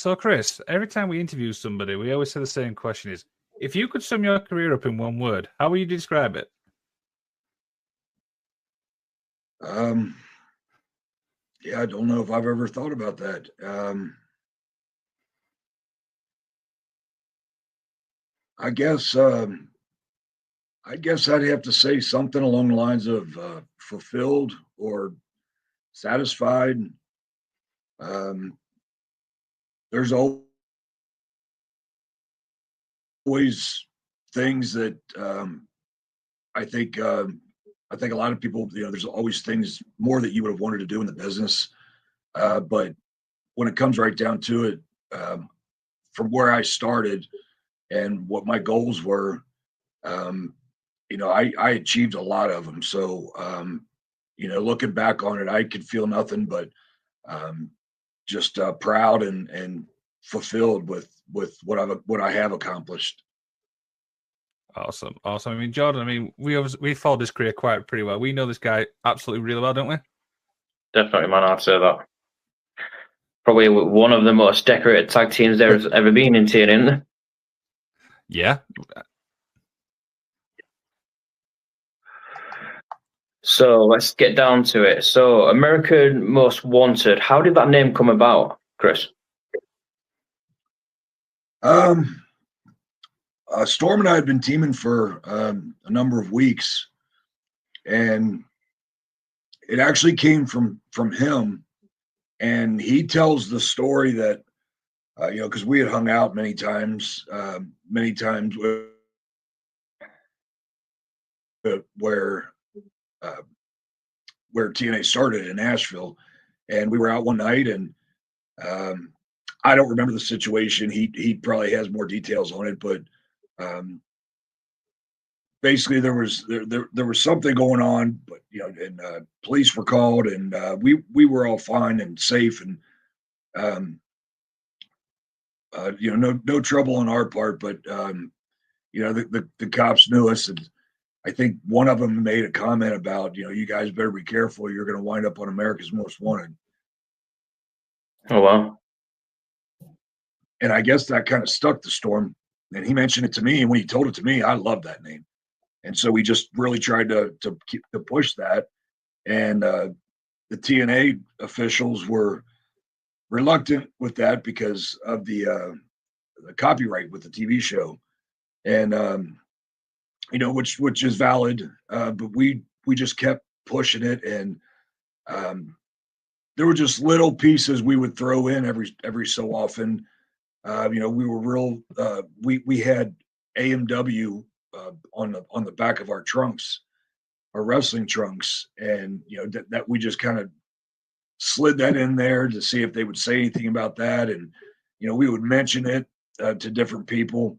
So, Chris, every time we interview somebody, we always say the same question: is if you could sum your career up in one word, how would you describe it? Um, yeah, I don't know if I've ever thought about that. I guess I guess I'd have to say something along the lines of fulfilled or satisfied. Um, there's always things that I think I think a lot of people, there's always things more that you would have wanted to do in the business. But when it comes right down to it, um, from where I started and what my goals were, um, I achieved a lot of them. So, looking back on it, I could feel nothing but um, just proud and fulfilled with what I have accomplished. Awesome, awesome. I mean, Jordan, I mean, we followed his career quite pretty well. We know this guy absolutely really well, don't we? Definitely, man. I'd say that. Probably one of the most decorated tag teams there's ever been in TNA. Yeah. So let's get down to it. So, American Most Wanted. How did that name come about, Chris? Um, Storm and I had been teaming for a number of weeks, and it actually came from him. And he tells the story that because we had hung out many times where uh, where TNA started in Nashville, and we were out one night, and um, I don't remember the situation. He probably has more details on it, but um, basically there was something going on, but and police were called, and we were all fine and safe, and um, no trouble on our part, but the cops knew us, and I think one of them made a comment about you guys better be careful, you're going to wind up on America's Most Wanted. Oh, wow. And I guess that kind of stuck to Storm. And he mentioned it to me, and when he told it to me, I loved that name. And so we just really tried to push that. And the TNA officials were reluctant with that because of the copyright with the TV show, and which is valid. But we just kept pushing it, and there were just little pieces we would throw in every so often. We were real. We had AMW on the back of our trunks, our wrestling trunks, and that we just kind of slid that in there to see if they would say anything about that, and we would mention it to different people.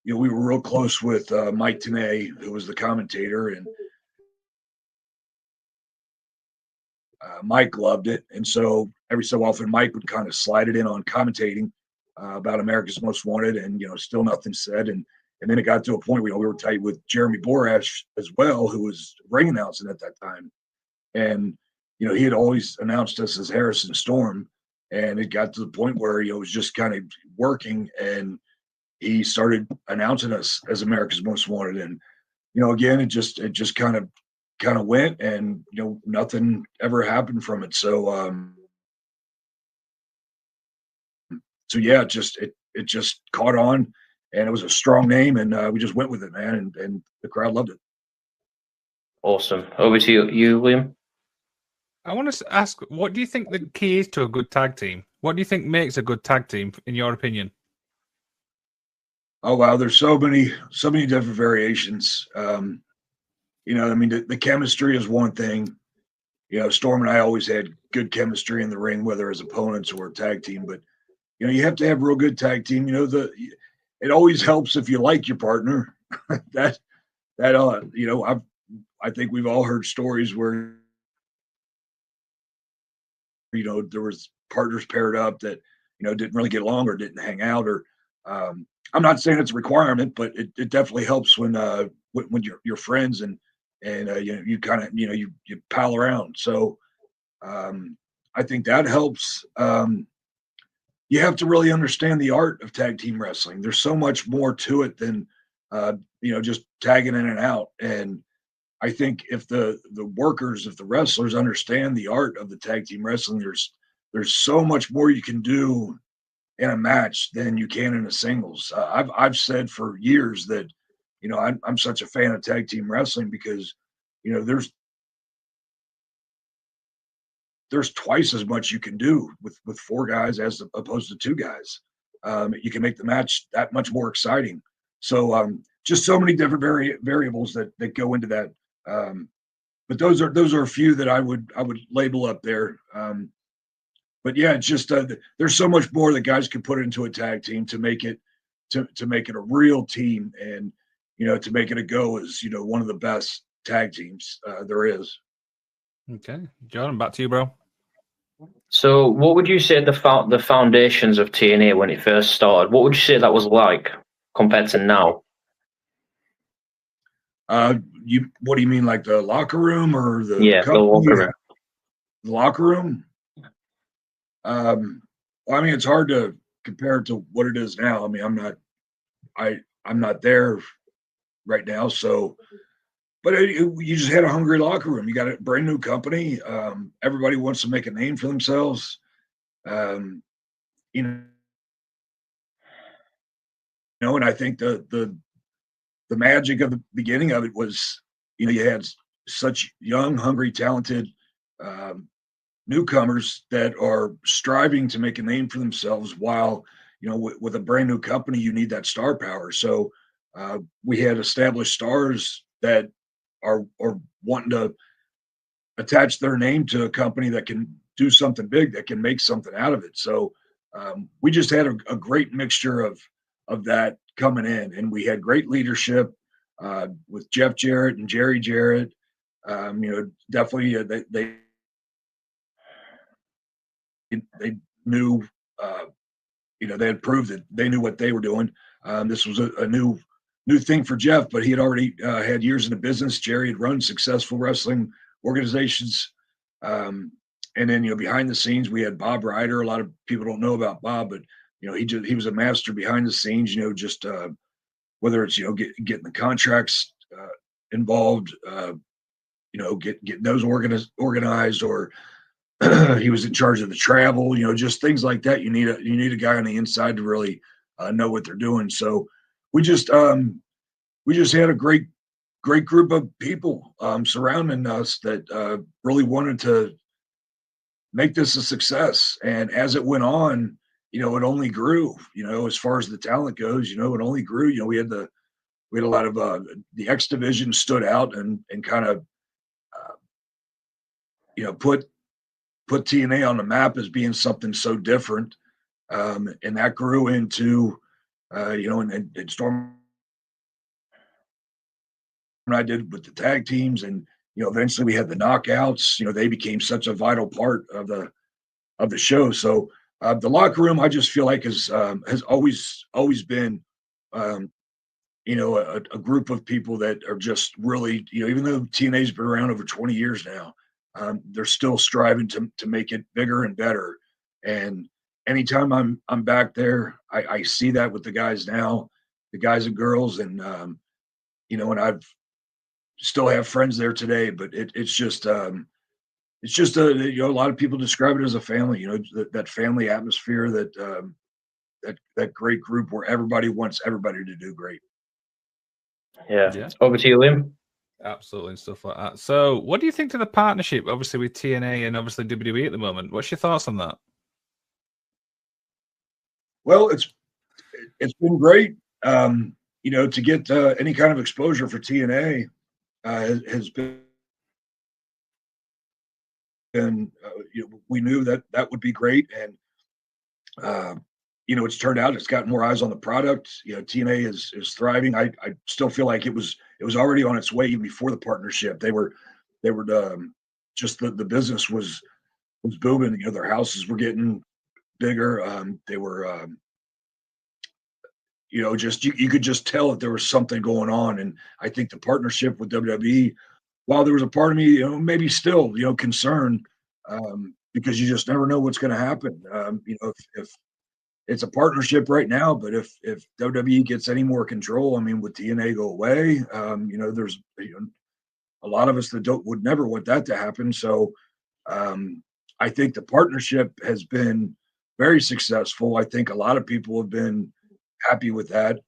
We were real close with Mike Tenay, who was the commentator, and Mike loved it, and so every so often Mike would kind of slide it in on commentating about America's Most Wanted, and still nothing said, and then it got to a point where we were tight with Jeremy Borash as well, who was ring announcing at that time, and he had always announced us as Harrison Storm, and it got to the point where it was just kind of working, and he started announcing us as America's Most Wanted, and again, it just kind of went, and nothing ever happened from it. So yeah, it just caught on, and it was a strong name, and we just went with it, man, and the crowd loved it. Awesome. Over to you, Liam. I want to ask, what do you think the key is to a good tag team? What do you think makes a good tag team, in your opinion? Oh wow, there's so many different variations. I mean, the chemistry is one thing. Storm and I always had good chemistry in the ring, whether as opponents or a tag team. But you have to have real good tag team. It always helps if you like your partner. that I think we've all heard stories where there was partners paired up that didn't really get along or didn't hang out, or I'm not saying it's a requirement, but it definitely helps when you're friends, and you kind of you pal around. So I think that helps. you have to really understand the art of tag team wrestling. There's so much more to it than just tagging in and out. And I think if the workers, if the wrestlers understand the art of the tag team wrestling, there's so much more you can do in a match than you can in a singles. I've said for years that I'm such a fan of tag team wrestling because there's twice as much you can do with four guys as opposed to two guys. You can make the match that much more exciting. So just so many different variables that go into that. But those are a few that I would label up there. But yeah, it's just there's so much more that guys can put into a tag team to make it to make it a real team, and to make it a go as one of the best tag teams there is. Okay, Jordan, back to you, bro. So, what would you say the foundations of TNA when it first started? What would you say that was like compared to now? What do you mean, like the locker room or the the locker room? The locker room. Well, I mean, it's hard to compare it to what it is now. I mean, I'm not there right now, so. But you just had a hungry locker room. You got a brand new company. Everybody wants to make a name for themselves. And I think the magic of the beginning of it was, you had such young, hungry, talented newcomers that are striving to make a name for themselves. While with a brand new company, you need that star power. So we had established stars that are wanting to attach their name to a company that can do something big, that can make something out of it. So we just had a great mixture of that coming in, and we had great leadership with Jeff Jarrett and Jerry Jarrett. Definitely they knew, they had proved that they knew what they were doing. This was a new thing for Jeff, but he had already had years in the business. Jerry had run successful wrestling organizations. And then, behind the scenes, we had Bob Ryder. A lot of people don't know about Bob, but, he was a master behind the scenes, just whether it's, getting the contracts involved, getting those organized, or he was in charge of the travel, just things like that. You need a guy on the inside to really know what they're doing. So we just had a great group of people surrounding us that really wanted to make this a success. And as it went on, it only grew. As far as the talent goes, it only grew. We had a lot of the X division stood out and kind of put TNA on the map as being something so different, and that grew into and Storm and I did with the tag teams, and eventually we had the knockouts. They became such a vital part of the show. So the locker room, I just feel like has always been a group of people that are just really, even though TNA's been around over 20 years now, they're still striving to make it bigger and better. And anytime I'm back there, I see that with the guys now, the guys and girls, and and I've still have friends there today, but it's just a lot of people describe it as a family, that family atmosphere, that great group where everybody wants everybody to do great. Yeah. Over to you, Liam. Absolutely, and stuff like that. So what do you think to the partnership, obviously with TNA and obviously WWE at the moment? What's your thoughts on that? Well, it's been great. To get any kind of exposure for TNA has been, and we knew that would be great, and it's turned out it's gotten more eyes on the product. TNA is thriving. I still feel like it was already on its way even before the partnership. They were just the business was booming. Their houses were getting bigger. They were just you could just tell that there was something going on. And I think the partnership with WWE, while there was a part of me, maybe still, concerned, because you just never know what's going to happen. it's a partnership right now. But if WWE gets any more control, I mean, would TNA go away? There's a lot of us that would never want that to happen. So I think the partnership has been very successful. I think a lot of people have been happy with that.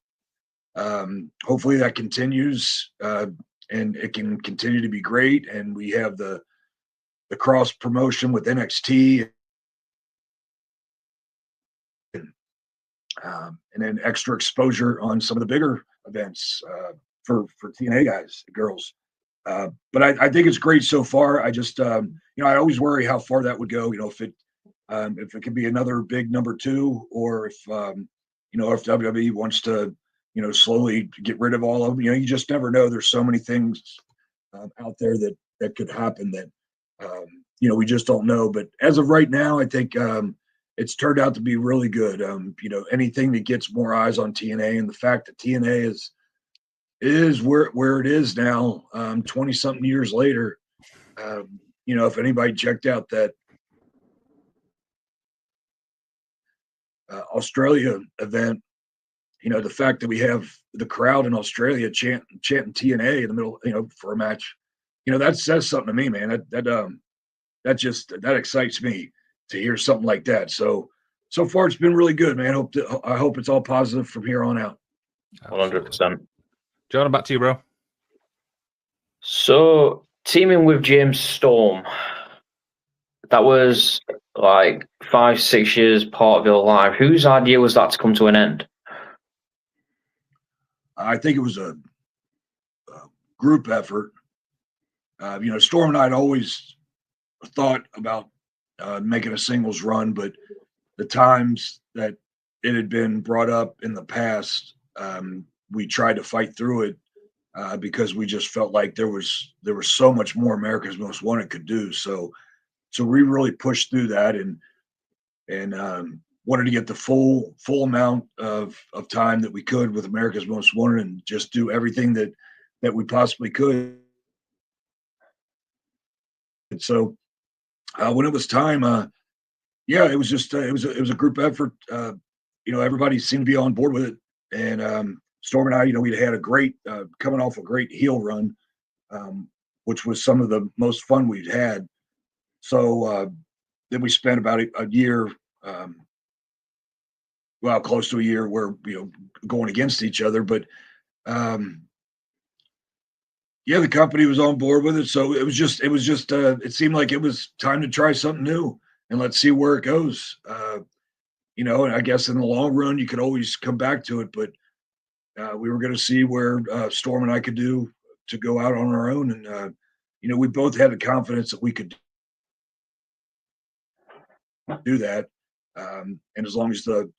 Hopefully that continues, and it can continue to be great. And we have the cross promotion with NXT, and then extra exposure on some of the bigger events for TNA guys, girls. But I think it's great so far. I just I always worry how far that would go. If it could be another big number two, or if if WWE wants to slowly get rid of all of them. You just never know. There's so many things out there that could happen that we just don't know. But as of right now, I think it's turned out to be really good. Anything that gets more eyes on TNA, and the fact that TNA is where it is now, 20 something years later. If anybody checked out that Australia event, the fact that we have the crowd in Australia chanting TNA in the middle, for a match, that says something to me, man. That excites me to hear something like that. So far it's been really good, man. I hope it's all positive from here on out. 100%. Jordan, back to you, bro. So teaming with James Storm, that was like 5-6 years part of your life. Whose idea was that to come to an end? I think it was a group effort. Storm and I had always thought about making a singles run, but the times that it had been brought up in the past, we tried to fight through it because we just felt like there was so much more America's Most Wanted could do. So we really pushed through that and wanted to get the full amount of time that we could with America's Most Wanted, and just do everything that we possibly could. And so when it was time, it was just it was a group effort. Everybody seemed to be on board with it, and Storm and I, we'd had a great coming off a great heel run, which was some of the most fun we'd had. So then we spent about a year, close to a year, where going against each other. But the company was on board with it, so it was just it seemed like it was time to try something new, and let's see where it goes. And I guess in the long run you could always come back to it, but we were going to see where Storm and I could do to go out on our own, and we both had the confidence that we could do that. And as long as the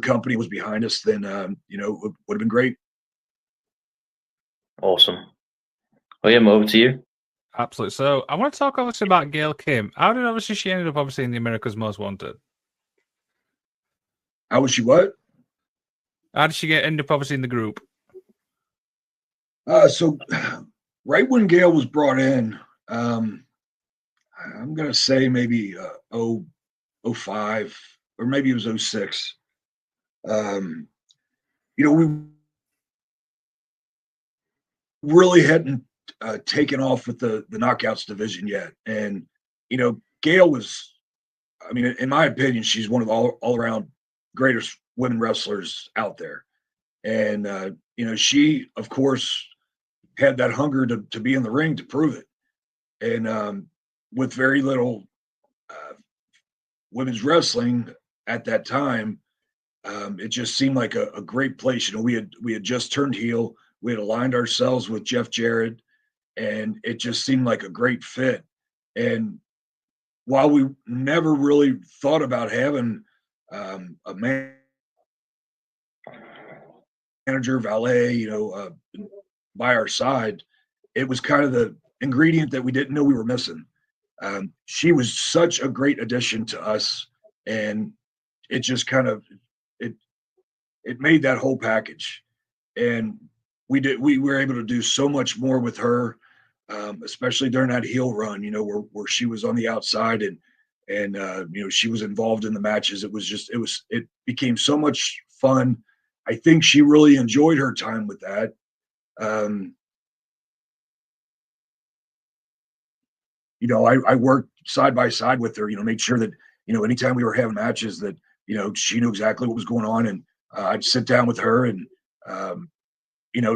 company was behind us, then it would have been great. Awesome. William, over to you. Absolutely. So I want to talk obviously about Gail Kim. How did obviously she ended up obviously in the America's Most Wanted? How was she what? How did she end up obviously in the group? So right when Gail was brought in, I'm gonna say maybe 05, or maybe it was 06. We really hadn't taken off with the knockouts division yet, and Gail was, I mean, in my opinion, she's one of the all around greatest women wrestlers out there, and she of course had that hunger to be in the ring to prove it, and with very little women's wrestling at that time, it just seemed like a great place. We had just turned heel. We had aligned ourselves with Jeff Jarrett, and it just seemed like a great fit. And while we never really thought about having a manager, valet, by our side, it was kind of the ingredient that we didn't know we were missing. She was such a great addition to us, and it just kind of it made that whole package. And we were able to do so much more with her, especially during that heel run, where she was on the outside, and and she was involved in the matches. It became so much fun. I think she really enjoyed her time with that. Um, I worked side by side with her, made sure that, anytime we were having matches that, she knew exactly what was going on. And I'd sit down with her and,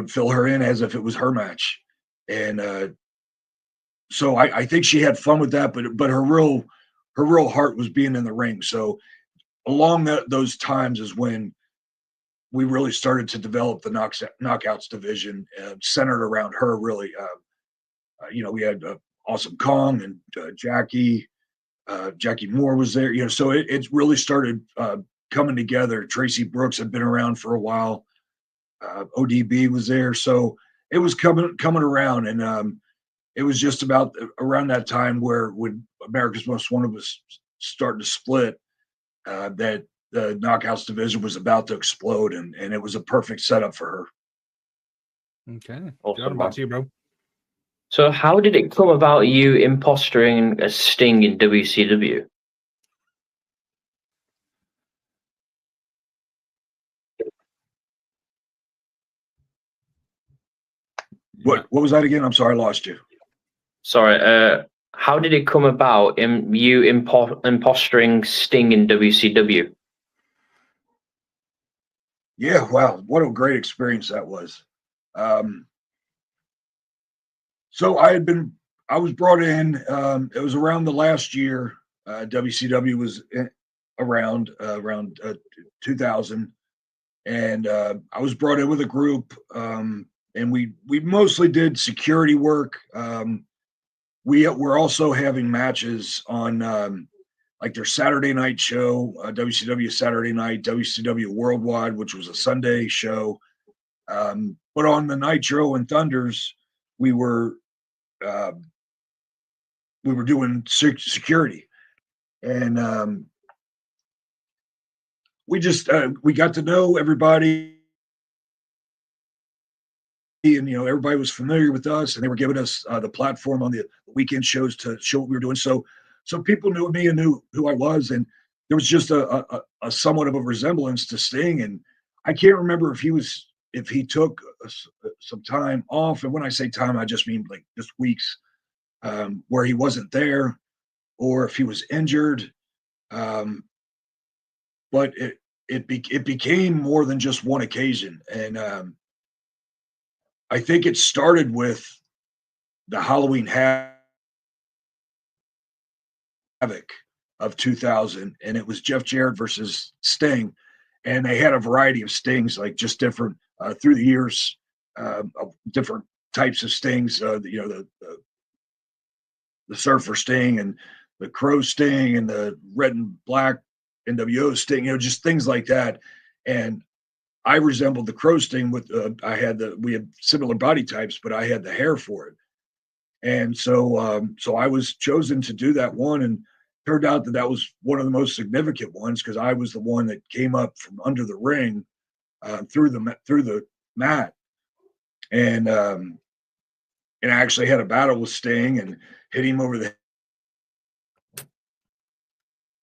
fill her in as if it was her match. And so I think she had fun with that, but her real heart was being in the ring. So along those times is when we really started to develop the knockouts division, centered around her. Really, we had Awesome Kong and Jackie Moore was there. So it really started coming together. Tracy Brooks had been around for a while. ODB was there, so it was coming around, and it was just about around that time where when America's Most Wanted was starting to split, that the knockouts division was about to explode, and it was a perfect setup for her. Okay, Awesome, John, back to you, bro. So how did it come about you impostering as Sting in WCW? What was that again? I'm sorry, I lost you. Sorry, how did it come about you impostering Sting in WCW? Yeah, wow, what a great experience that was. So I was brought in. It was around the last year. WCW was around 2000, and I was brought in with a group, and we mostly did security work. We were also having matches on like their Saturday night show, WCW Saturday Night, WCW Worldwide, which was a Sunday show. But on the Nitro and Thunders, we were uh, doing security, and we got to know everybody, and everybody was familiar with us, and they were giving us the platform on the weekend shows to show what we were doing. So people knew me and knew who I was, and there was just a somewhat of a resemblance to Sting. And I can't remember if he took some time off, and when I say time, I just mean like just weeks, where he wasn't there, or if he was injured. Um, but it became more than just one occasion, and I think it started with the Halloween Havoc of 2000, and it was Jeff Jarrett versus Sting, and they had a variety of Stings, like just different through the years, of different types of Stings. The Surfer Sting and the Crow Sting and the Red and Black NWO Sting, just things like that. And I resembled the Crow Sting with we had similar body types, but I had the hair for it. And so I was chosen to do that one, and turned out that was one of the most significant ones, because I was the one that came up from under the ring, through the mat, and I actually had a battle with Sting and hit him over the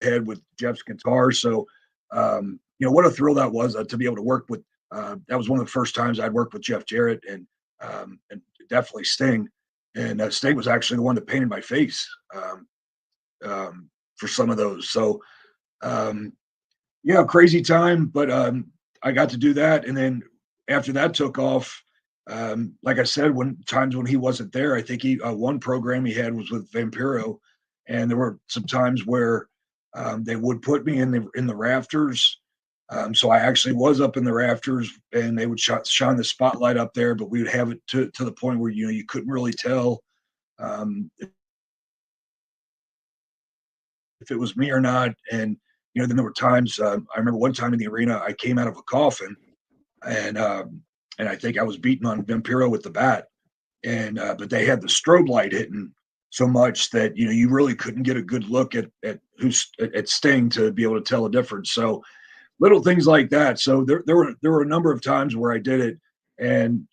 head with Jeff's guitar. So what a thrill that was, to be able to work with. That was one of the first times I'd worked with Jeff Jarrett, and definitely Sting. And Sting was actually the one that painted my face for some of those. So crazy time, but I got to do that. And then after that took off, like I said, when he wasn't there, I think one program he had was with Vampiro, and there were some times where they would put me in the rafters. So I actually was up in the rafters, and they would shine the spotlight up there, but we would have it to the point where you couldn't really tell if it was me or not. And then there were times, I remember one time in the arena, I came out of a coffin, and I think I was beating on Vampiro with the bat, and but they had the strobe light hitting so much that you really couldn't get a good look at Sting to be able to tell a difference. So little things like that. So there were a number of times where I did it, and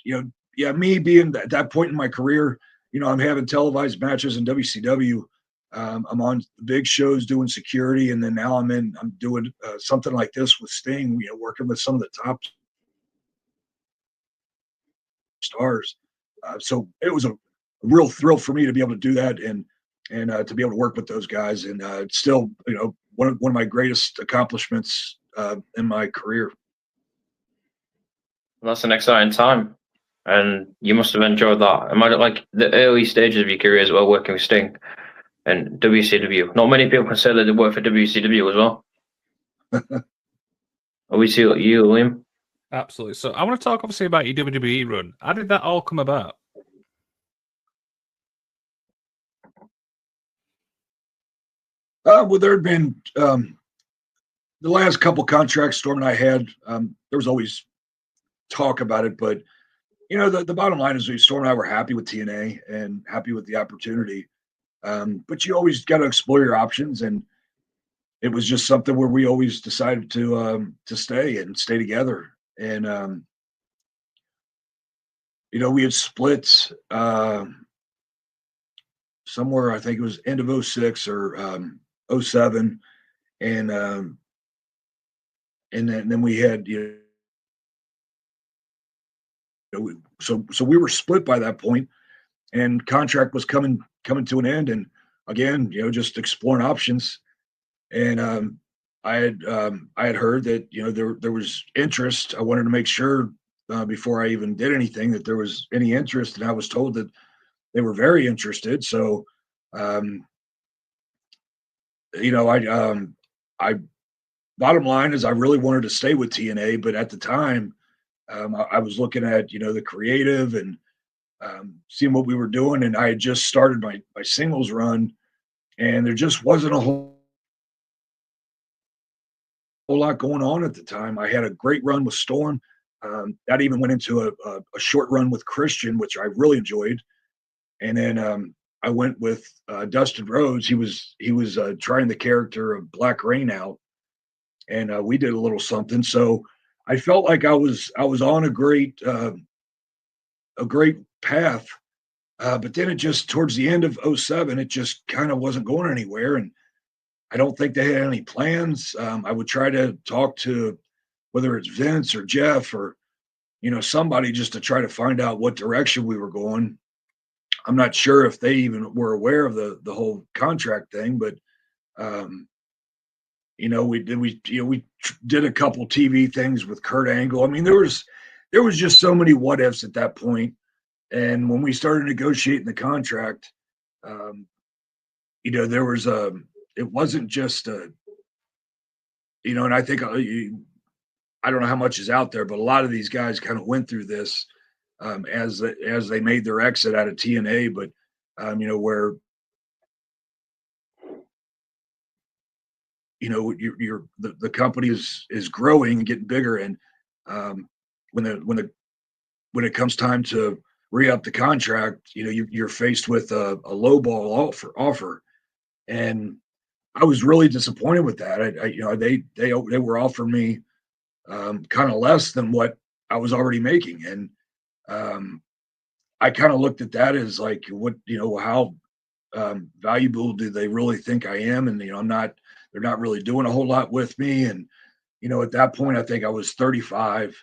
me being at that point in my career, I'm having televised matches in WCW. I'm on big shows doing security, and then now I'm doing something like this with Sting, working with some of the top stars. So it was a real thrill for me to be able to do that, and to be able to work with those guys, and it's still, one of my greatest accomplishments in my career. Well, that's an exciting time, and you must have enjoyed that. Imagine like the early stages of your career as well, working with Sting and WCW. Not many people can say that they work for WCW as well. Obviously, you, Liam. Absolutely. So I want to talk obviously about your WWE run. How did that all come about? Well, there had been the last couple contracts Storm and I had. There was always talk about it, but the bottom line is Storm and I were happy with TNA and happy with the opportunity. But you always got to explore your options, and it was just something where we always decided to stay together. And we had split somewhere, I think it was end of 06 or 07, and then we had so we were split by that point, and contract was coming to an end, and again, just exploring options. And I had heard that there was interest. I wanted to make sure before I even did anything that there was any interest, and I was told that they were very interested. So I bottom line is I really wanted to stay with TNA, but at the time I was looking at the creative and seeing what we were doing, and I had just started my singles run, and there just wasn't a whole lot going on at the time. I had a great run with Storm. That even went into a short run with Christian, which I really enjoyed. And then I went with Dustin Rhodes. He was trying the character of Black Rain out, and we did a little something. So I felt like I was on a great path. But then it just towards the end of 07, it just kind of wasn't going anywhere, and I don't think they had any plans. I would try to talk to whether it's Vince or Jeff or somebody just to try to find out what direction we were going. I'm not sure if they even were aware of the whole contract thing, but we did a couple TV things with Kurt Angle. I mean, there was just so many what ifs at that point. And when we started negotiating the contract, there was it wasn't just and I think I don't know how much is out there, but a lot of these guys kind of went through this as they made their exit out of TNA. But where the company is growing and getting bigger, and when it comes time to re-up the contract, you're faced with a lowball offer, and I was really disappointed with that. They were offering me kind of less than what I was already making, and I kind of looked at that as like, what how valuable do they really think I am? And they're not really doing a whole lot with me, and at that point I think I was 35.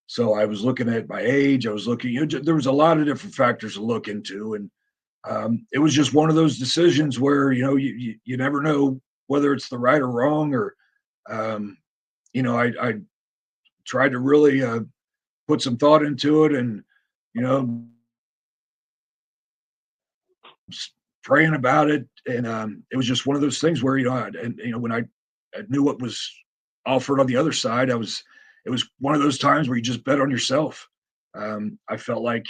So I was looking at my age. I was looking, there was a lot of different factors to look into. And it was just one of those decisions where, you never know whether it's the right or wrong, or, I tried to really put some thought into it, and, praying about it. And it was just one of those things where, when I knew what was offered on the other side, it was one of those times where you just bet on yourself. I felt like,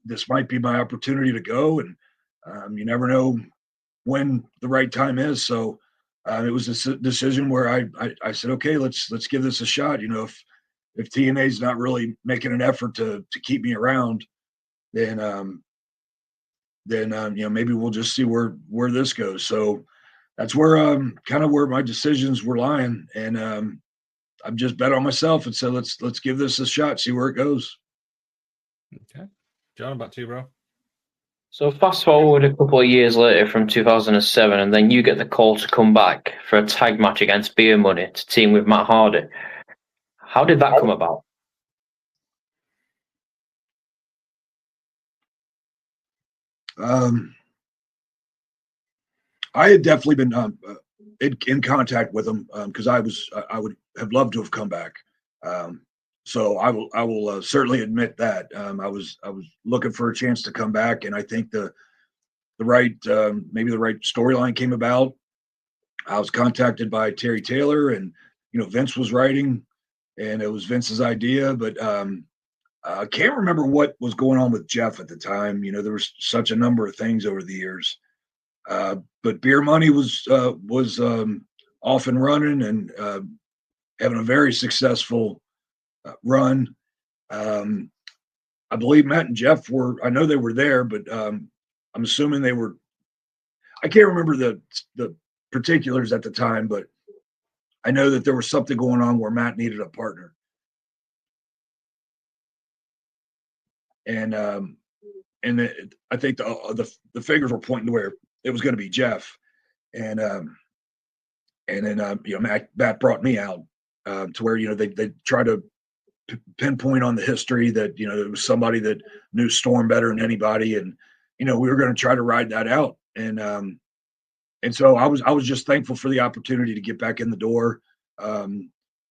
this might be my opportunity to go, and you never know when the right time is. So it was a decision where I said, okay, let's give this a shot. If TNA is not really making an effort to keep me around, then maybe we'll just see where this goes. So that's where kind of where my decisions were lying, and I've just bet on myself and said, let's give this a shot, see where it goes. Okay, John, back to you, bro. So fast forward a couple of years later from 2007, and then you get the call to come back for a tag match against Beer Money to team with Matt Hardy. How did that come about? I had definitely been in contact with him because I would have loved to have come back. So I will certainly admit that I was looking for a chance to come back, and I think the right maybe the right storyline came about. I was contacted by Terry Taylor, and Vince was writing, and it was Vince's idea, but I can't remember what was going on with Jeff at the time. There was such a number of things over the years. But Beer Money was off and running and having a very successful run. I believe Matt and Jeff were. I know they were there, but I'm assuming they were. I can't remember the particulars at the time, but I know that there was something going on where Matt needed a partner, and I think the fingers were pointing to where it was going to be Jeff, and then Matt brought me out to where they try to pinpoint on the history that it was somebody that knew Storm better than anybody, and we were going to try to ride that out, and so I was just thankful for the opportunity to get back in the door,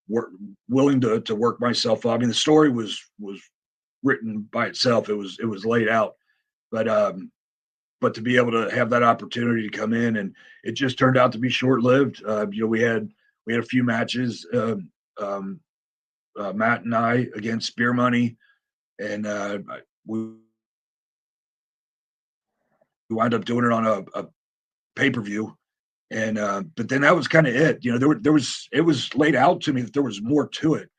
willing to work myself up. I mean, the story was written by itself. It was laid out, but to be able to have that opportunity to come in, and it just turned out to be short lived. We had a few matches, Matt and I against Beer Money, and we wound up doing it on a pay per view, and but then that was kind of it. It was laid out to me that there was more to it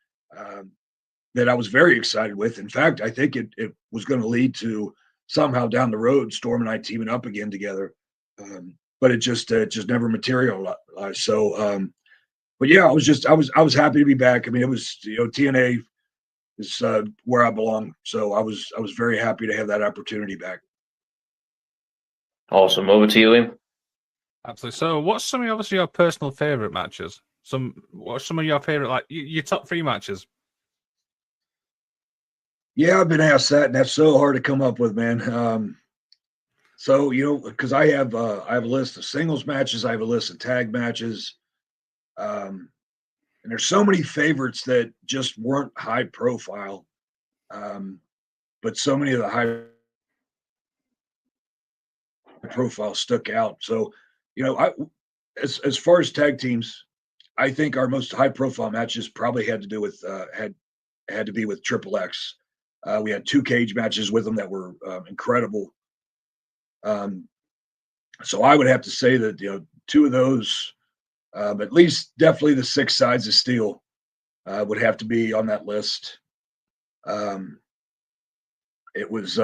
that I was very excited with. In fact, I think it was going to lead to somehow down the road Storm and I teaming up again together, but it just never materialized. So, but yeah, I was happy to be back. I mean, it was TNA is where I belong, so I was very happy to have that opportunity back. Awesome. Over to you, Liam. Absolutely. So, what's some of obviously your personal favorite matches? What's some of your favorite, like your top 3 matches? Yeah, I've been asked that, and that's so hard to come up with, man. So because I have a list of singles matches, I have a list of tag matches, and there's so many favorites that just weren't high profile, but so many of the high profile stuck out. So, as far as tag teams, I think our most high profile matches probably had to do with had to be with Triple X. We had 2 cage matches with them that were incredible. So I would have to say that 2 of those, at least definitely the 6 Sides of Steel would have to be on that list. It was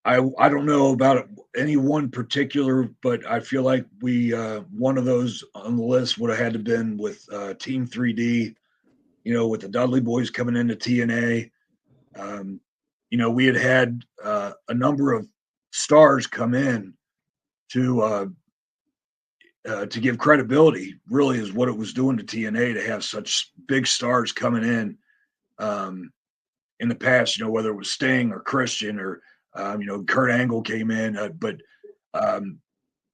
I don't know about any one particular, but I feel like we one of those on the list would have had to been with Team 3D. With the Dudley Boys coming into TNA. We had a number of stars come in to give credibility. Really, is what it was doing to TNA to have such big stars coming in the past. Whether it was Sting or Christian or Kurt Angle came in, but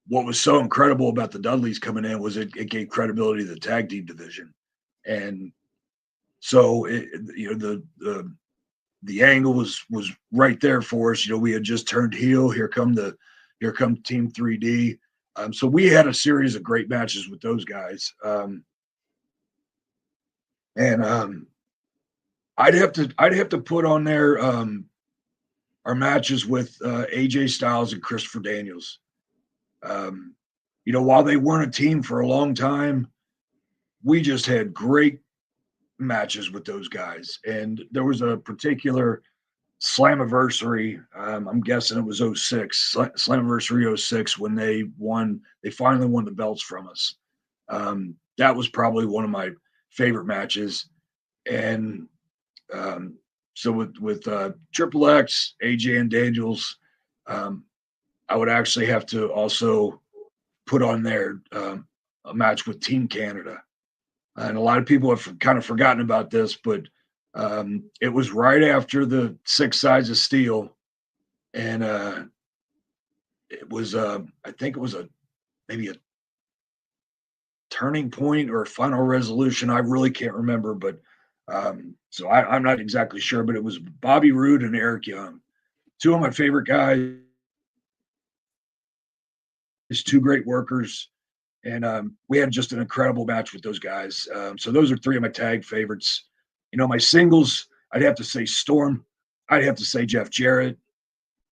what was so incredible about the Dudleys coming in was it gave credibility to the tag team division, and so the angle was right there for us. We had just turned heel. Here come Team 3D. So we had a series of great matches with those guys. And I'd have to put on there our matches with AJ Styles and Christopher Daniels. While they weren't a team for a long time, we just had great matches with those guys. And there was a particular Slammiversary, I'm guessing it was 06, Slammiversary 06, when they finally won the belts from us. That was probably one of my favorite matches. And So with Triple X, AJ and Daniels, I would actually have to also put on there a match with Team Canada. And a lot of people have kind of forgotten about this, but it was right after the Six Sides of Steel, and it was I think it was maybe a turning point or a final resolution. I really can't remember, but so I'm not exactly sure. But it was Bobby Roode and Eric Young, two of my favorite guys. Two great workers, and we had just an incredible match with those guys. So those are three of my tag favorites. My singles, I'd have to say Storm. I'd have to say Jeff Jarrett.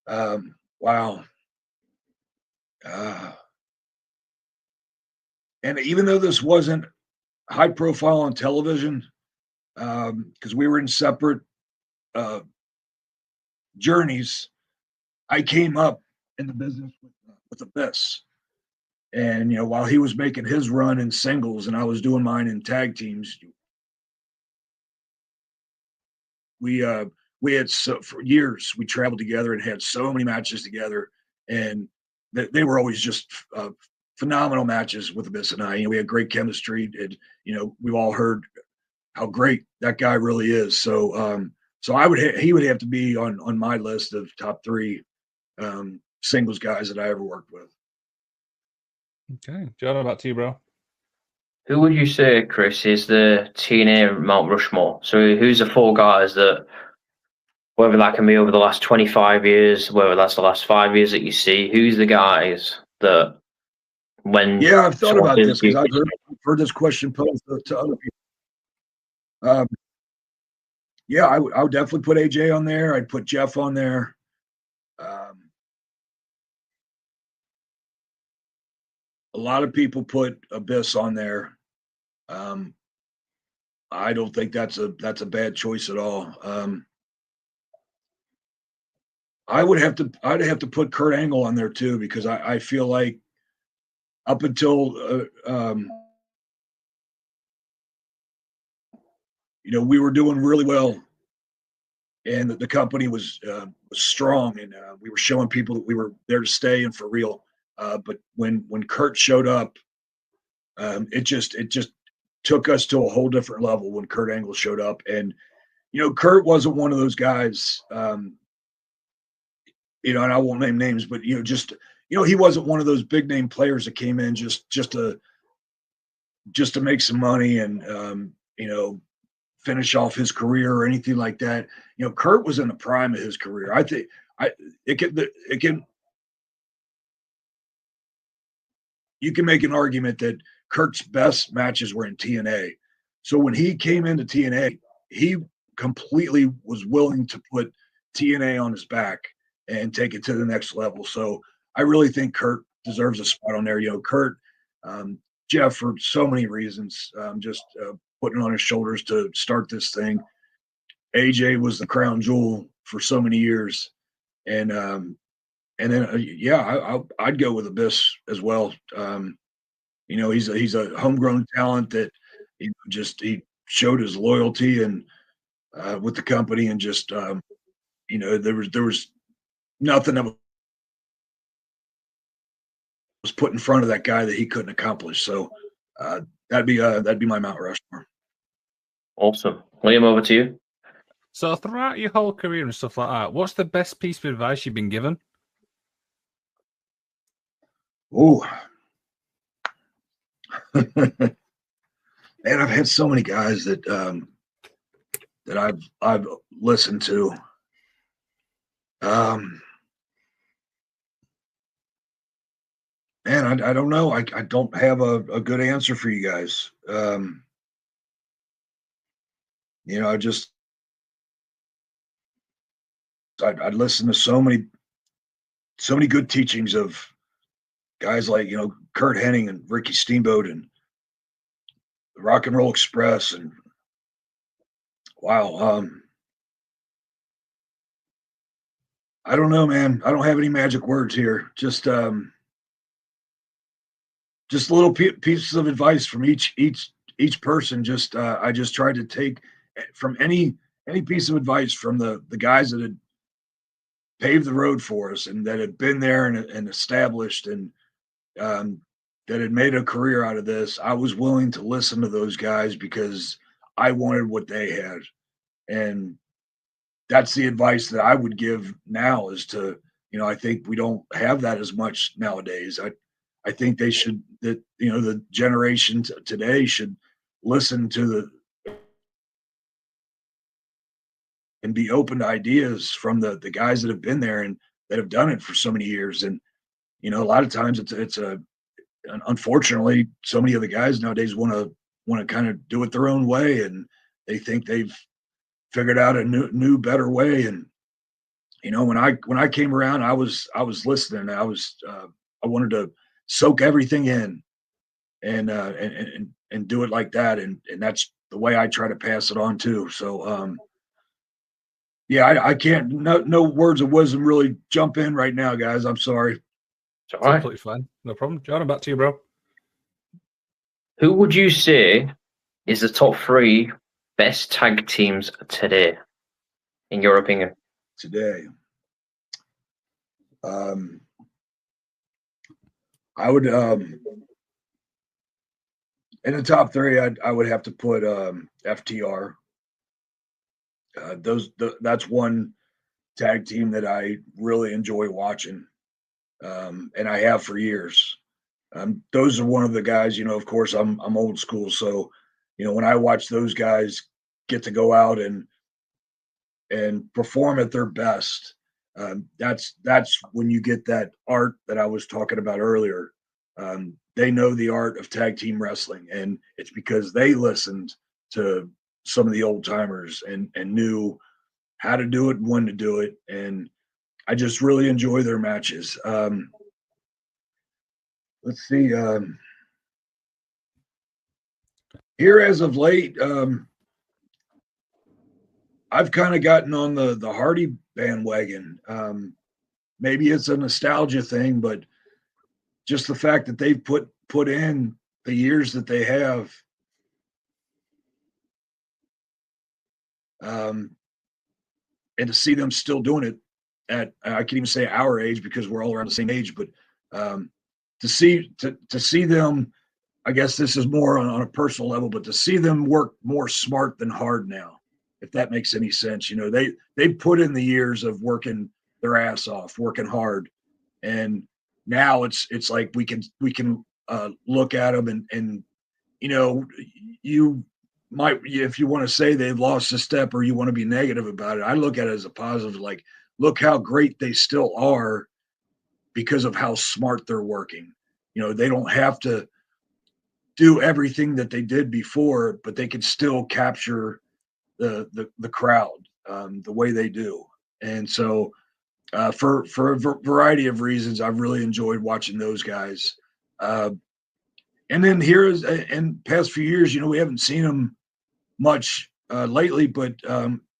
Wow. And even though this wasn't high profile on television, because we were in separate journeys, I came up in the business with Abyss. And while he was making his run in singles and I was doing mine in tag teams, we had for years we traveled together and had so many matches together, and they were always just phenomenal matches with Abyss and I. We had great chemistry, and we've all heard how great that guy really is. So he would have to be on my list of top three singles guys that I ever worked with. Okay, Jordan, back to you, bro. Who would you say, Chris, is the TNA Mount Rushmore? So who's the four guys that, whether that can be over the last 25 years, whether that's the last 5 years that you see, who's the guys that when... Yeah, I've thought about this because I've heard this question posed to other people. Yeah, I would definitely put AJ on there. I'd put Jeff on there. A lot of people put Abyss on there. I don't think that's a bad choice at all. I'd have to put Kurt Angle on there too, because I feel like up until we were doing really well, and the company was strong, and we were showing people that we were there to stay and for real. But when Kurt showed up, it just took us to a whole different level when Kurt Angle showed up. And Kurt wasn't one of those guys, and I won't name names, but he wasn't one of those big name players that came in just to make some money and finish off his career or anything like that. Kurt was in the prime of his career. I think you can make an argument that Kurt's best matches were in TNA. So when he came into TNA, he completely was willing to put TNA on his back and take it to the next level. So I really think Kurt deserves a spot on there. Kurt, Jeff, for so many reasons, just putting on his shoulders to start this thing. AJ was the crown jewel for so many years, and then I'd go with Abyss as well. He's a homegrown talent that he showed his loyalty and with the company, and just there was nothing that was put in front of that guy that he couldn't accomplish. So that'd be my Mount Rushmore. Awesome. Liam, over to you. So throughout your whole career and stuff like that, what's the best piece of advice you've been given? Oh, man, I've had so many guys that I've listened to. Man, I don't know. I don't have a good answer for you guys. I'd listen to so many good teachings of guys like Kurt Hennig and Ricky Steamboat and the Rock and Roll Express, and wow, I don't know, man. I don't have any magic words here. Just little pieces of advice from each person. I just tried to take from any any piece of advice from the guys that had paved the road for us and that had been there and established and that had made a career out of this, I was willing to listen to those guys because I wanted what they had. And that's the advice that I would give now is to, I think we don't have that as much nowadays. I think they should, that, the generation today should listen to and be open to ideas from the guys that have been there and that have done it for so many years. And, a lot of times unfortunately, so many of the guys nowadays want to kind of do it their own way. And they think they've figured out a new, better way. And, when I came around, I was listening. I wanted to soak everything in and do it like that. And that's the way I try to pass it on too. So, yeah, I can't, no words of wisdom really jump in right now, guys. I'm sorry. It's all right. Completely fine. No problem. Jordan, back to you, bro. Who would you say is the top 3 best tag teams today, in your opinion? Today, I would in the top 3, I would have to put FTR. That's one tag team that I really enjoy watching, and I have for years. Those are one of the guys. Of course, I'm old school, so when I watch those guys get to go out and perform at their best, that's when you get that art that I was talking about earlier. They know the art of tag team wrestling, and it's because they listened to some of the old timers and knew how to do it and when to do it. And I just really enjoy their matches. Let's see. Here as of late, I've kind of gotten on the Hardy bandwagon. Maybe it's a nostalgia thing, but just the fact that they've put in the years that they have, and to see them still doing it at, I can even say our age because we're all around the same age, but to see them, I guess this is more on a personal level, but to see them work more smart than hard now, if that makes any sense. They put in the years of working their ass off, working hard, and now it's like we can look at them and you might, if you want to say they've lost a step or you want to be negative about it, I look at it as a positive. Like, look how great they still are because of how smart they're working. They don't have to do everything that they did before, but they can still capture the crowd the way they do. And so for a variety of reasons, I've really enjoyed watching those guys. And then here is in past few years, we haven't seen them much lately, but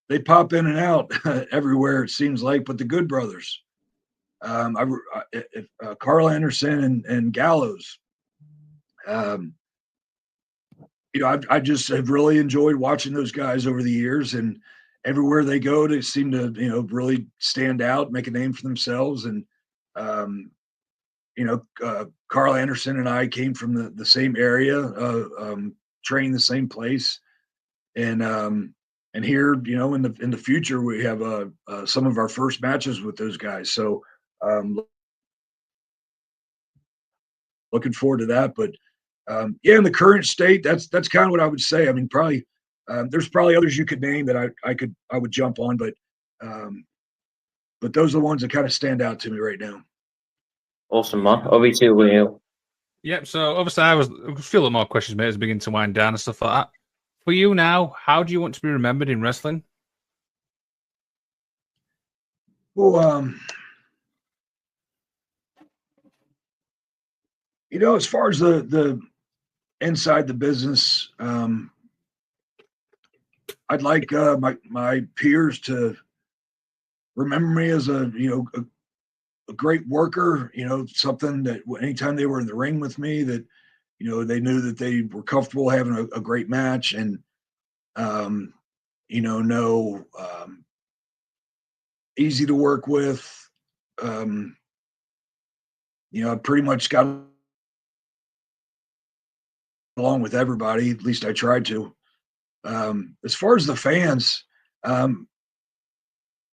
they pop in and out everywhere, it seems like. But the Good Brothers, Carl Anderson and Gallows, I just have really enjoyed watching those guys over the years, and everywhere they go, they seem to, really stand out, make a name for themselves. And, Carl Anderson and I came from the same area, trained the same place. And here, in the future, we have some of our first matches with those guys. So, looking forward to that. But yeah, in the current state, that's kind of what I would say. I mean, probably there's probably others you could name that I would jump on, but those are the ones that kind of stand out to me right now. Awesome, man. Over to you, Will. Yep. So obviously, I feel a lot more questions, mate, as we begin to wind down and stuff like that. For you now, how do you want to be remembered in wrestling? Well, as far as the inside the business, I'd like my peers to remember me as a great worker. Something that anytime they were in the ring with me, that they knew that they were comfortable having a great match, and no easy to work with. I pretty much got along with everybody. At least I tried to. As far as the fans, and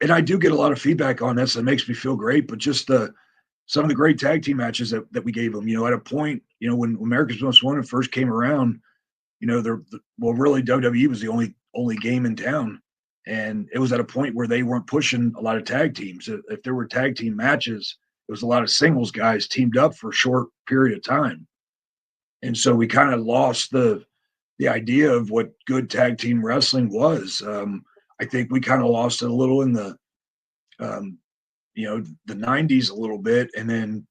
I do get a lot of feedback on this. That makes me feel great. But just some of the great tag team matches that we gave them. At a point, when America's Most Wanted first came around, really WWE was the only game in town, and it was at a point where they weren't pushing a lot of tag teams. If there were tag team matches, it was a lot of singles guys teamed up for a short period of time, and so we kind of lost the idea of what good tag team wrestling was. I think we kind of lost it a little in the the 90s a little bit, and then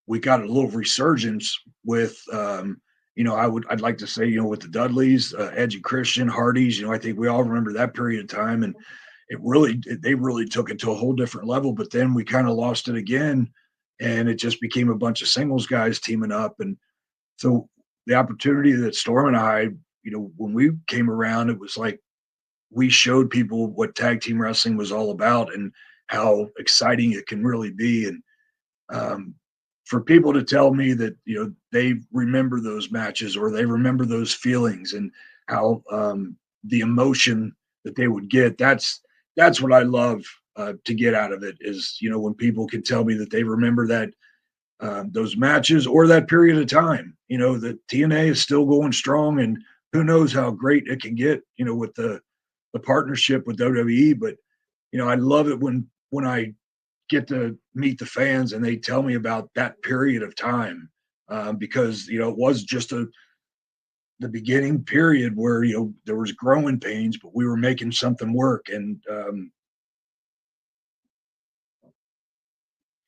we got a little resurgence with I'd like to say, with the Dudleys, Edge and Christian, Hardys. I think we all remember that period of time, and they really took it to a whole different level. But then we kind of lost it again, and it just became a bunch of singles guys teaming up. And so the opportunity that Storm and I, when we came around, it was like we showed people what tag team wrestling was all about and how exciting it can really be. And for people to tell me that they remember those matches or they remember those feelings and how the emotion that they would get, that's what I love to get out of it is when people can tell me that they remember that those matches or that period of time. That TNA is still going strong, and who knows how great it can get with the partnership with WWE. But I love it when I get to meet the fans and they tell me about that period of time, because it was just the beginning period where there was growing pains, but we were making something work. And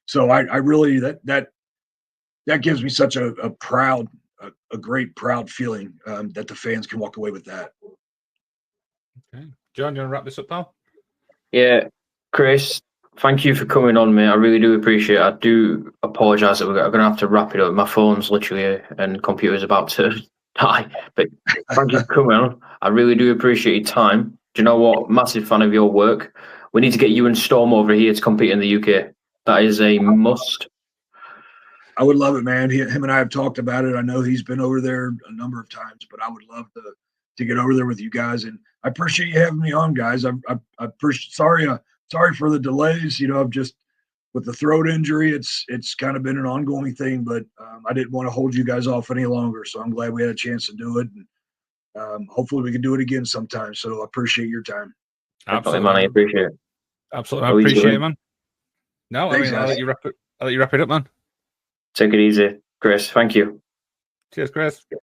so I really that gives me such a great proud feeling that the fans can walk away with that. Okay, John, you want to wrap this up, pal? Yeah, Chris, thank you for coming on, mate. I really do appreciate it. I do apologise that we're going to have to wrap it up. My phone's literally and computer's about to die. But thank you for coming on. I really do appreciate your time. Do you know what? Massive fan of your work. We need to get you and Storm over here to compete in the UK. That is a must. I would love it, man. Him and I have talked about it. I know he's been over there a number of times, but I would love to get over there with you guys. And I appreciate you having me on, guys. I appreciate. Sorry for the delays. I've just with the throat injury, it's kind of been an ongoing thing. But I didn't want to hold you guys off any longer, so I'm glad we had a chance to do it. And hopefully we can do it again sometime. So I appreciate your time. Absolutely, man. I appreciate it. Absolutely, I appreciate it, man. No, Thanks, I'll let you wrap it up, man. Take it easy, Chris. Thank you. Cheers, Chris.